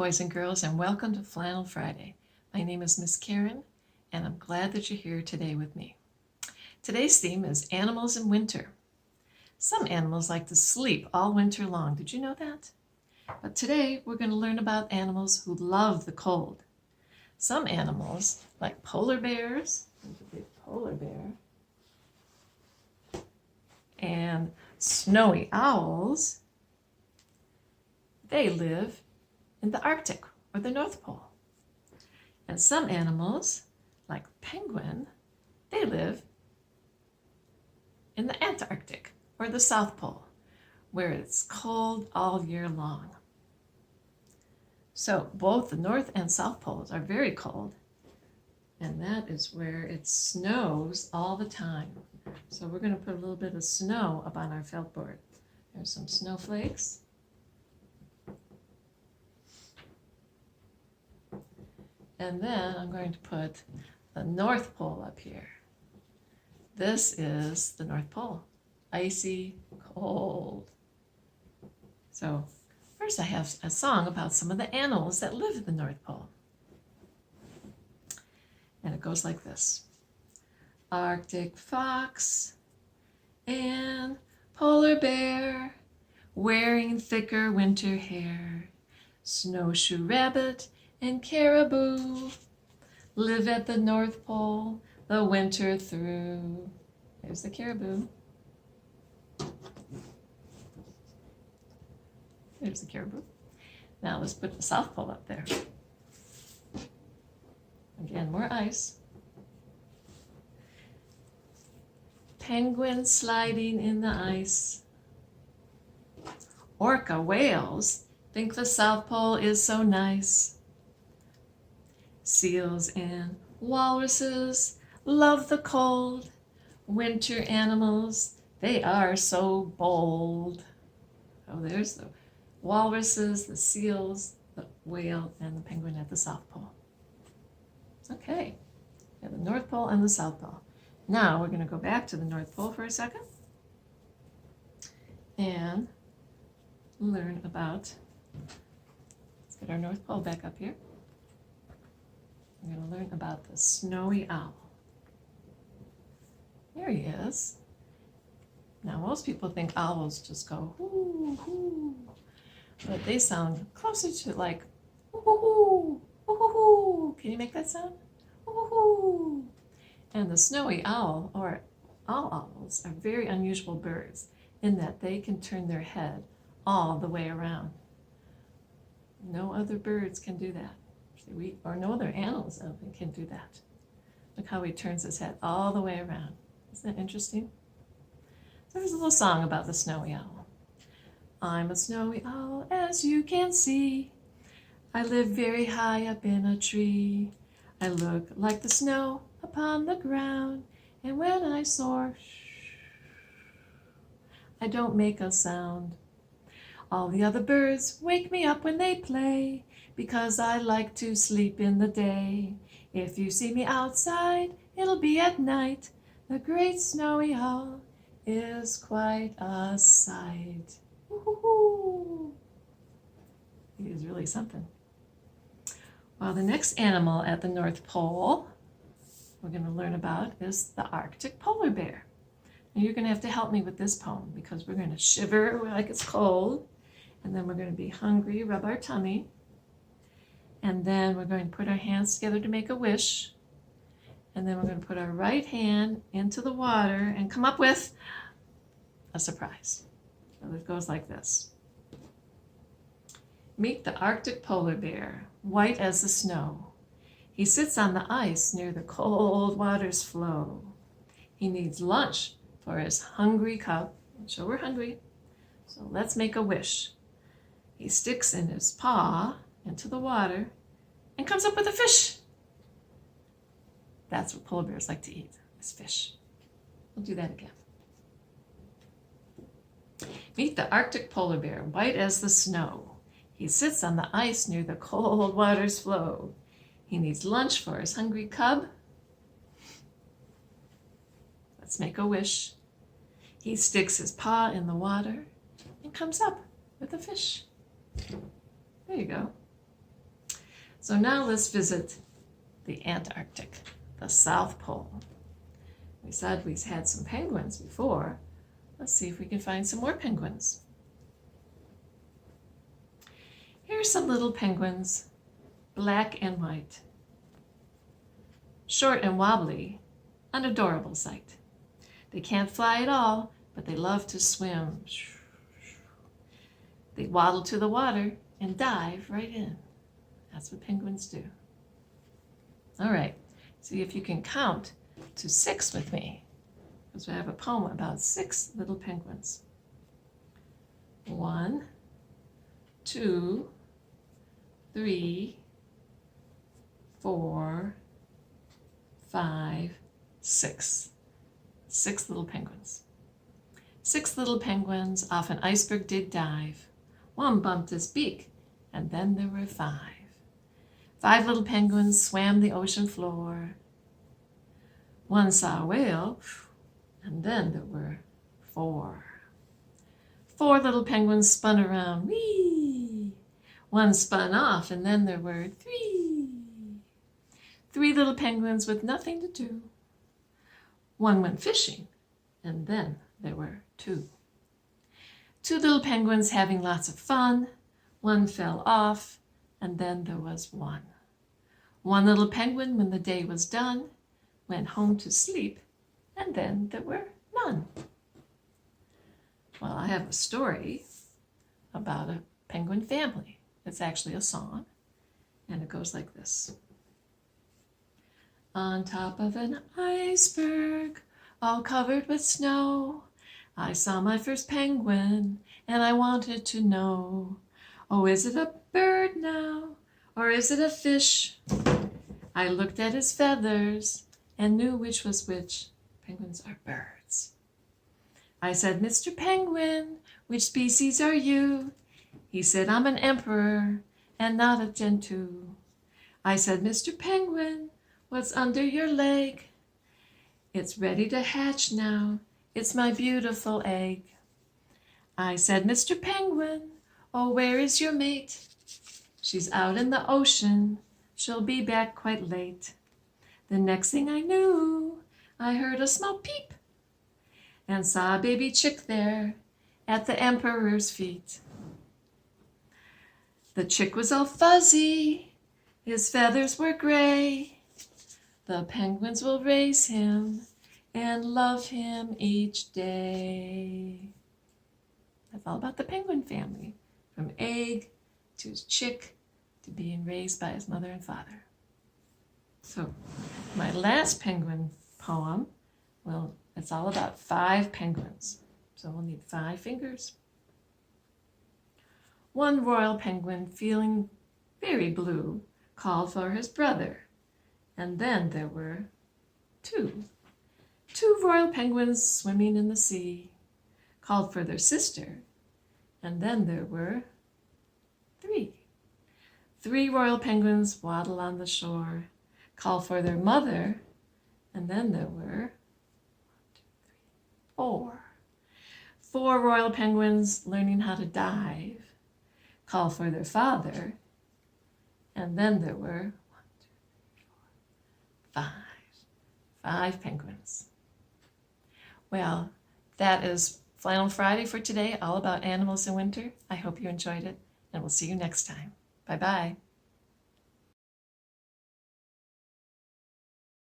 boys and girls, and welcome to Flannel Friday. My name is Miss Karen, and I'm glad that you're here today with me. Today's theme is animals in winter. Some animals like to sleep all winter long. Did you know that? But today we're going to learn about animals who love the cold. Some animals, like polar bears, there's a big polar bear, and snowy owls, they live in the Arctic or the North Pole. And some animals, like penguin, they live in the Antarctic or the South Pole, where it's cold all year long. So both the North and South Poles are very cold, and that is where it snows all the time. So we're going to put a little bit of snow up on our felt board. There's some snowflakes. And then I'm going to put the North Pole up here. This is the North Pole, icy cold. So first I have a song about some of the animals that live in the North Pole. And it goes like this. Arctic fox and polar bear, wearing thicker winter hair, snowshoe rabbit and caribou, live at the North Pole the winter through. There's the caribou. There's the caribou. Now let's put the South Pole up there. Again, more ice. Penguins sliding in the ice. Orca whales think the South Pole is so nice. Seals and walruses love the cold. Winter animals, they are so bold. Oh, there's the walruses, the seals, the whale, and the penguin at the South Pole. Okay, we have the North Pole and the South Pole. Now we're going to go back to the North Pole for a second and learn about, let's get our North Pole back up here. We're going to learn about the snowy owl. There he is. Now most people think owls just go hoo, hoo, but they sound closer to like hoo, hoo, hoo, hoo, hoo. Can you make that sound? Hoo, hoo. And the snowy owl, or all owls, are very unusual birds in that they can turn their head all the way around. No other birds can do that. Or no other animals can do that. Look how he turns his head all the way around. Isn't that interesting? So there's a little song about the snowy owl. I'm a snowy owl, as you can see. I live very high up in a tree. I look like the snow upon the ground, and when I soar, I don't make a sound. All the other birds wake me up when they play, because I like to sleep in the day. If you see me outside, it'll be at night. The great snowy owl is quite a sight. Woo-hoo-hoo. He is really something. Well, the next animal at the North Pole we're going to learn about is the Arctic polar bear. And you're going to have to help me with this poem because we're going to shiver like it's cold, and then we're going to be hungry, rub our tummy, and then we're going to put our hands together to make a wish, and then we're going to put our right hand into the water and come up with a surprise. So it goes like this. Meet the Arctic polar bear, white as the snow. He sits on the ice near the cold water's flow. He needs lunch for his hungry cub. So we're hungry, so let's make a wish. He sticks in his paw into the water and comes up with a fish. That's what polar bears like to eat, is fish. We'll do that again. Meet the Arctic polar bear, white as the snow. He sits on the ice near the cold water's flow. He needs lunch for his hungry cub. Let's make a wish. He sticks his paw in the water and comes up with a fish. There you go. So now let's visit the Antarctic, the South Pole. We said we had some penguins before. Let's see if we can find some more penguins. Here's some little penguins, black and white. Short and wobbly, an adorable sight. They can't fly at all, but they love to swim. They waddle to the water and dive right in. That's what penguins do. All right, see if you can count to 6 with me, because we have a poem about 6 little penguins. 1, 2, 3, 4, 5, 6. 6 little penguins. 6 little penguins off an iceberg did dive. One bumped his beak, and then there were 5. 5 little penguins swam the ocean floor. One saw a whale, and then there were 4. 4 little penguins spun around, whee! One spun off, and then there were 3. 3 little penguins with nothing to do. One went fishing, and then there were 2. 2 little penguins having lots of fun. One fell off, and then there was 1. 1 little penguin, when the day was done, went home to sleep, and then there were none. Well, I have a story about a penguin family. It's actually a song, and it goes like this. On top of an iceberg, all covered with snow, I saw my first penguin, and I wanted to know, oh, is it a bird now, or is it a fish? I looked at his feathers and knew which was which. Penguins are birds. I said, Mr. Penguin, which species are you? He said, I'm an emperor and not a gentoo. I said, Mr. Penguin, what's under your leg? It's ready to hatch now. It's my beautiful egg. I said, Mr. Penguin, oh, where is your mate? She's out in the ocean. She'll be back quite late. The next thing I knew, I heard a small peep and saw a baby chick there at the emperor's feet. The chick was all fuzzy. His feathers were gray. The penguins will raise him and love him each day. That's all about the penguin family, from egg to his chick to being raised by his mother and father. So my last penguin poem, well, it's all about 5 penguins. So we'll need 5 fingers. One royal penguin, feeling very blue, called for his brother. And then there were 2. 2 royal penguins swimming in the sea, called for their sister. And then there were 3. 3 royal penguins waddle on the shore, called for their mother. And then there were 4. 4 royal penguins learning how to dive, call for their father. And then there were 5. 5 penguins. Well, that is Flannel Friday for today, all about animals in winter. I hope you enjoyed it, and we'll see you next time. Bye-bye.